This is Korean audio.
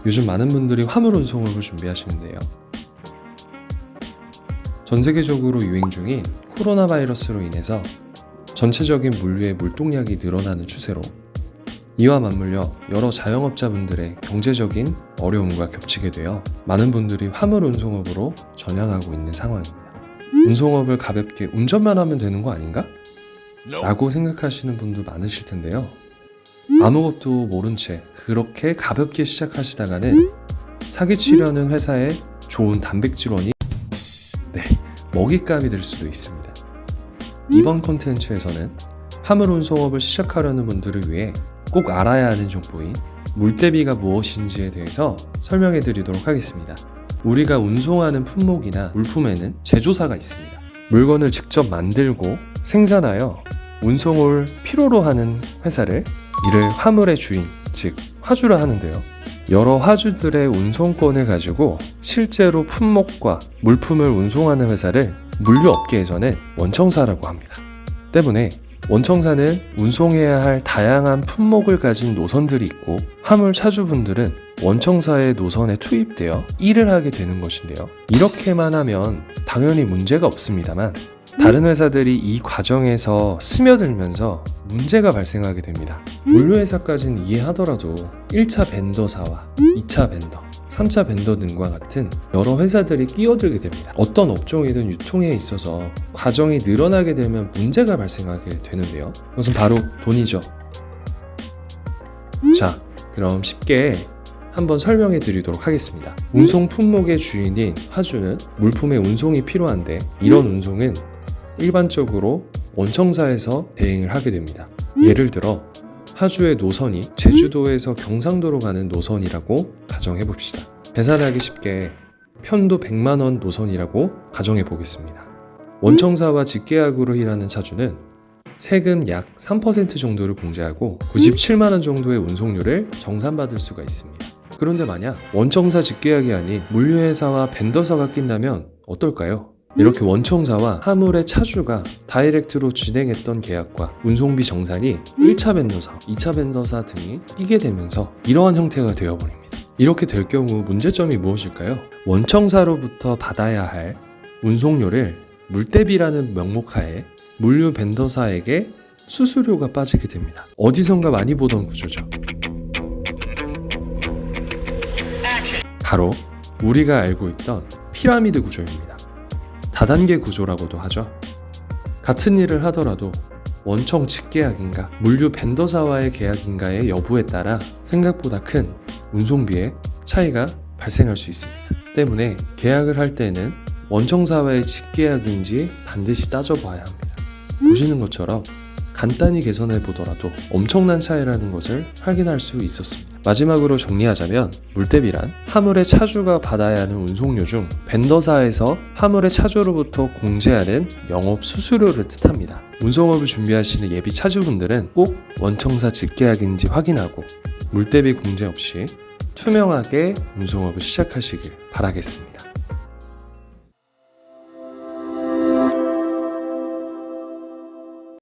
요즘 많은 분들이 화물 운송업을 준비하시는데요. 전 세계적으로 유행 중인 코로나 바이러스로 인해서 전체적인 물류의 물동량이 늘어나는 추세로 이와 맞물려 여러 자영업자분들의 경제적인 어려움과 겹치게 되어 많은 분들이 화물 운송업으로 전향하고 있는 상황입니다. 운송업을 가볍게 운전만 하면 되는 거 아닌가? 라고 생각하시는 분도 많으실 텐데요. 아무것도 모른 채 그렇게 가볍게 시작하시다가는 사기치려는 회사의 좋은 단백질원이 먹잇감이 될 수도 있습니다. 이번 콘텐츠에서는 화물 운송업을 시작하려는 분들을 위해 꼭 알아야 하는 정보인 물대비가 무엇인지에 대해서 설명해 드리도록 하겠습니다. 우리가 운송하는 품목이나 물품에는 제조사가 있습니다. 물건을 직접 만들고 생산하여 운송을 필요로 하는 회사를 이를 화물의 주인, 즉 화주라 하는데요. 여러 화주들의 운송권을 가지고 실제로 품목과 물품을 운송하는 회사를 물류업계에서는 원청사라고 합니다. 때문에 원청사는 운송해야 할 다양한 품목을 가진 노선들이 있고 화물 차주분들은 원청사의 노선에 투입되어 일을 하게 되는 것인데요. 이렇게만 하면 당연히 문제가 없습니다만 다른 회사들이 이 과정에서 스며들면서 문제가 발생하게 됩니다. 물류회사까지는 이해하더라도 1차 벤더사와 2차 벤더, 3차 벤더 등과 같은 여러 회사들이 끼어들게 됩니다. 어떤 업종이든 유통에 있어서 과정이 늘어나게 되면 문제가 발생하게 되는데요. 그것은 바로 돈이죠. 자, 그럼 쉽게 한번 설명해 드리도록 하겠습니다. 운송 품목의 주인인 화주는 물품의 운송이 필요한데 이런 운송은 일반적으로 원청사에서 대행을 하게 됩니다. 예를 들어 화주의 노선이 제주도에서 경상도로 가는 노선이라고 가정해 봅시다. 계산하기 쉽게 편도 100만원 노선이라고 가정해 보겠습니다. 원청사와 직계약으로 일하는 차주는 세금 약 3% 정도를 공제하고 97만원 정도의 운송료를 정산받을 수가 있습니다. 그런데 만약 원청사 직계약이 아닌 물류회사와 벤더사가 낀다면 어떨까요? 이렇게 원청사와 화물의 차주가 다이렉트로 진행했던 계약과 운송비 정산이 1차 벤더사, 2차 벤더사 등이 끼게 되면서 이러한 형태가 되어버립니다. 이렇게 될 경우 문제점이 무엇일까요? 원청사로부터 받아야 할 운송료를 물대비라는 명목하에 물류 벤더사에게 수수료가 빠지게 됩니다. 어디선가 많이 보던 구조죠. 바로 우리가 알고 있던 피라미드 구조입니다. 다단계 구조라고도 하죠. 같은 일을 하더라도 원청 직계약인가 물류 벤더사와의 계약인가의 여부에 따라 생각보다 큰 운송비의 차이가 발생할 수 있습니다. 때문에 계약을 할 때는 원청사와의 직계약인지 반드시 따져봐야 합니다. 보시는 것처럼 간단히 계산해 보더라도 엄청난 차이라는 것을 확인할 수 있었습니다. 마지막으로 정리하자면 물대비란 화물의 차주가 받아야 하는 운송료 중 벤더사에서 화물의 차주로부터 공제하는 영업 수수료를 뜻합니다. 운송업을 준비하시는 예비 차주분들은 꼭 원청사 직계약인지 확인하고 물대비 공제 없이 투명하게 운송업을 시작하시길 바라겠습니다.